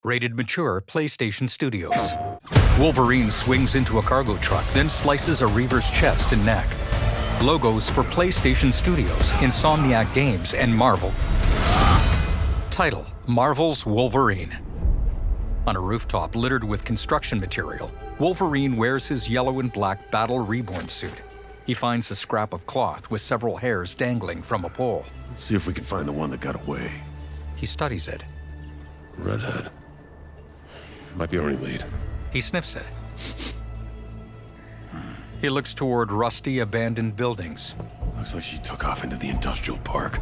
Rated mature, PlayStation Studios. Wolverine swings into a cargo truck, then slices a Reaver's chest and neck. Logos for PlayStation Studios, Insomniac Games, and Marvel. Title: Marvel's Wolverine. On a rooftop littered with construction material, Wolverine wears his yellow and black Battle Reborn suit. He finds a scrap of cloth with several hairs dangling from a pole. Let's see if we can find the one that got away. He studies it. Redhead. Might be our only lead. He sniffs it. He looks toward rusty, abandoned buildings. Looks like she took off into the industrial park.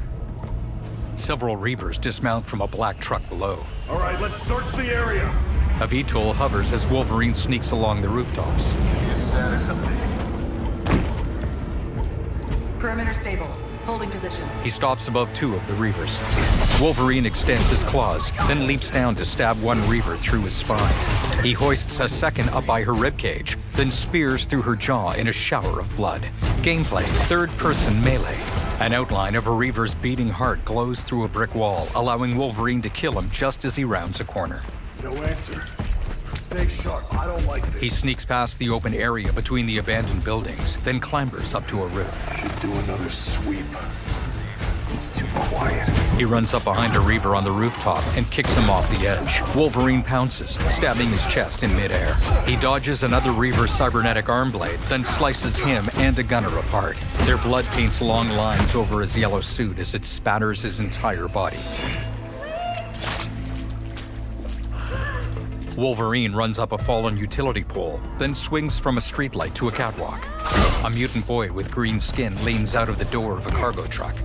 Several Reavers dismount from a black truck below. All right, let's search the area. A VTOL hovers as Wolverine sneaks along the rooftops. Give me a status update. Perimeter stable. Holding position. He stops above two of the Reavers. Wolverine extends his claws, then leaps down to stab one Reaver through his spine. He hoists a second up by her ribcage, then spears through her jaw in a shower of blood. Gameplay: third-person melee. An outline of a Reaver's beating heart glows through a brick wall, allowing Wolverine to kill him just as he rounds a corner. No answer. Stay sharp. I don't like this. He sneaks past the open area between the abandoned buildings, then clambers up to a roof. Should do another sweep. It's too quiet. He runs up behind a Reaver on the rooftop and kicks him off the edge. Wolverine pounces, stabbing his chest in midair. He dodges another Reaver's cybernetic arm blade, then slices him and a gunner apart. Their blood paints long lines over his yellow suit as it spatters his entire body. Wolverine runs up a fallen utility pole, then swings from a streetlight to a catwalk. A mutant boy with green skin leans out of the door of a cargo truck.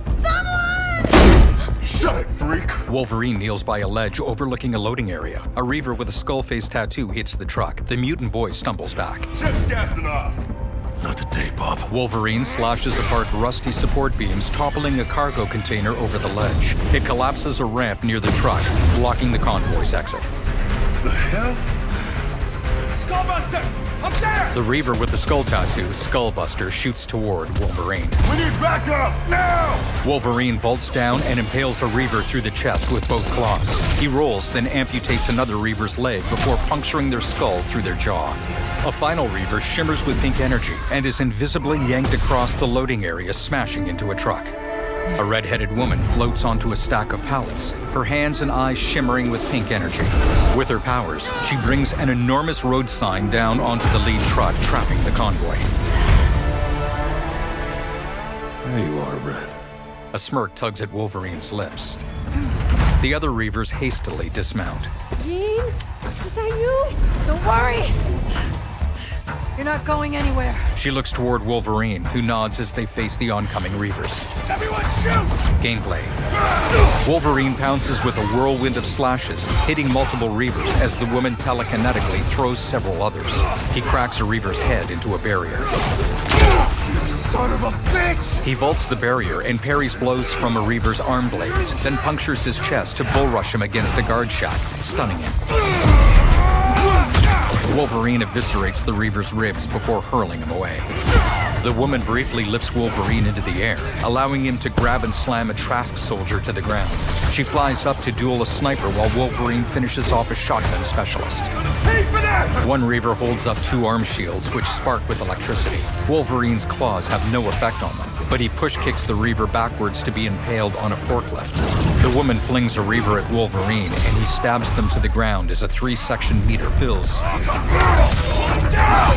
Shut it, freak! Wolverine kneels by a ledge overlooking a loading area. A Reaver with a skull face tattoo hits the truck. The mutant boy stumbles back. Shit's gassed enough! Not today, Bob. Wolverine slashes apart rusty support beams, toppling a cargo container over the ledge. It collapses a ramp near the truck, blocking the convoy's exit. The hell? Skullbuster! Up there! The Reaver with the skull tattoo, Skullbuster, shoots toward Wolverine. We need backup! Now! Wolverine vaults down and impales a Reaver through the chest with both claws. He rolls, then amputates another Reaver's leg before puncturing their skull through their jaw. A final Reaver shimmers with pink energy and is invisibly yanked across the loading area, smashing into a truck. A red-headed woman floats onto a stack of pallets, her hands and eyes shimmering with pink energy. With her powers, she brings an enormous road sign down onto the lead truck, trapping the convoy. There you are, Red. A smirk tugs at Wolverine's lips. The other Reavers hastily dismount. Jean? Is that you? Don't worry! You're not going anywhere. She looks toward Wolverine, who nods as they face the oncoming Reavers. Everyone shoot! Gameplay. Wolverine pounces with a whirlwind of slashes, hitting multiple Reavers as the woman telekinetically throws several others. He cracks a Reaver's head into a barrier. You son of a bitch! He vaults the barrier and parries blows from a Reaver's arm blades, then punctures his chest to bull rush him against a guard shack, stunning him. Wolverine eviscerates the Reaver's ribs before hurling him away. The woman briefly lifts Wolverine into the air, allowing him to grab and slam a Trask soldier to the ground. She flies up to duel a sniper while Wolverine finishes off a shotgun specialist. Pay for that! One Reaver holds up two arm shields which spark with electricity. Wolverine's claws have no effect on them, but he push-kicks the Reaver backwards to be impaled on a forklift. The woman flings a Reaver at Wolverine, and he stabs them to the ground as a 3-section meter fills.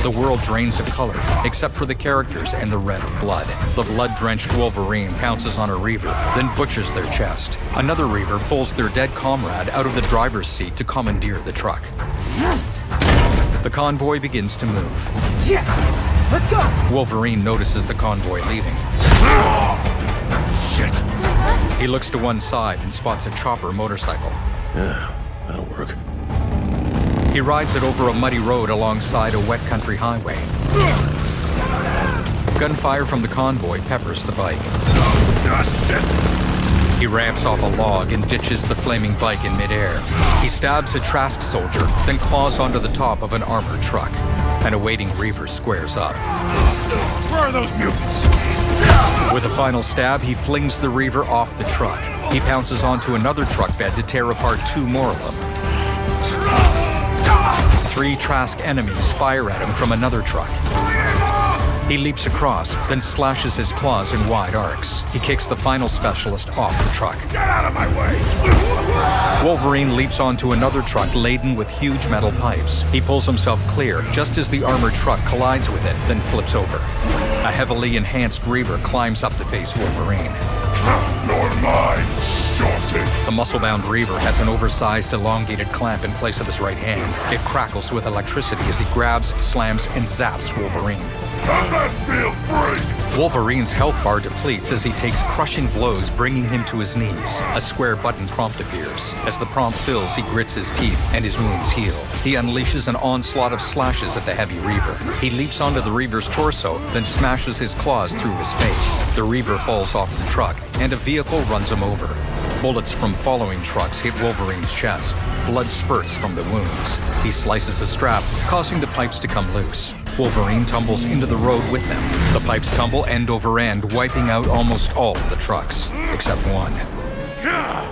The world drains of color, except for the characters and the red of blood. The blood-drenched Wolverine pounces on a Reaver, then butchers their chest. Another Reaver pulls their dead comrade out of the driver's seat to commandeer the truck. The convoy begins to move. Yeah! Let's go! Wolverine notices the convoy leaving. Shit. He looks to one side and spots a chopper motorcycle. Yeah, that'll work. He rides it over a muddy road alongside a wet country highway. Gunfire from the convoy peppers the bike. He ramps off a log and ditches the flaming bike in midair. He stabs a Trask soldier, then claws onto the top of an armored truck. An awaiting Reaver squares up. Where are those mutants? With a final stab, he flings the Reaver off the truck. He pounces onto another truck bed to tear apart two more of them. 3 Trask enemies fire at him from another truck. He leaps across, then slashes his claws in wide arcs. He kicks the final specialist off the truck. Get out of my way! Wolverine leaps onto another truck laden with huge metal pipes. He pulls himself clear just as the armored truck collides with it, then flips over. A heavily enhanced Reaver climbs up to face Wolverine. You're mine, shorty! The muscle-bound Reaver has an oversized, elongated clamp in place of his right hand. It crackles with electricity as he grabs, slams, and zaps Wolverine. How's that feel, freak? Wolverine's health bar depletes as he takes crushing blows, bringing him to his knees. A square button prompt appears. As the prompt fills, he grits his teeth and his wounds heal. He unleashes an onslaught of slashes at the heavy Reaver. He leaps onto the Reaver's torso, then smashes his claws through his face. The Reaver falls off the truck, and a vehicle runs him over. Bullets from following trucks hit Wolverine's chest. Blood spurts from the wounds. He slices a strap, causing the pipes to come loose. Wolverine tumbles into the road with them. The pipes tumble end over end, wiping out almost all of the trucks, except one.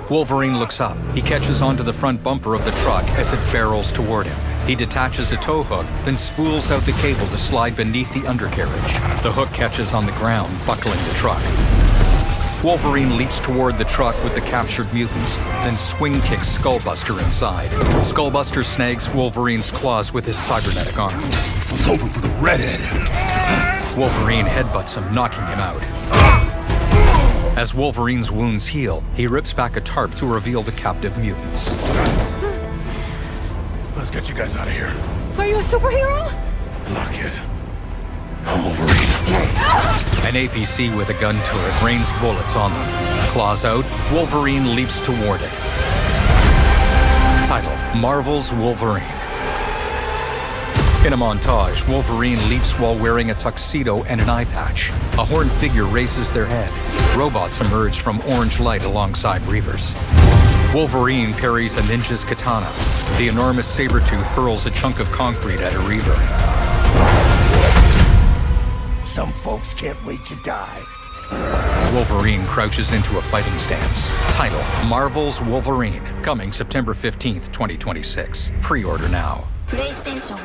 Wolverine looks up. He catches onto the front bumper of the truck as it barrels toward him. He detaches a tow hook, then spools out the cable to slide beneath the undercarriage. The hook catches on the ground, buckling the truck. Wolverine leaps toward the truck with the captured mutants, then swing kicks Skullbuster inside. Skullbuster snags Wolverine's claws with his cybernetic arms. I was hoping for the redhead. Wolverine headbutts him, knocking him out. As Wolverine's wounds heal, he rips back a tarp to reveal the captive mutants. Let's get you guys out of here. Are you a superhero? Look, kid. I'm Wolverine. An APC with a gun turret rains bullets on them. Claws out, Wolverine leaps toward it. Title: Marvel's Wolverine. In a montage, Wolverine leaps while wearing a tuxedo and an eye patch. A horned figure raises their head. Robots emerge from orange light alongside Reavers. Wolverine parries a ninja's katana. The enormous saber-tooth hurls a chunk of concrete at a Reaver. Some folks can't wait to die. Wolverine crouches into a fighting stance. Title: Marvel's Wolverine. Coming September 15th, 2026. Pre-order now. PlayStation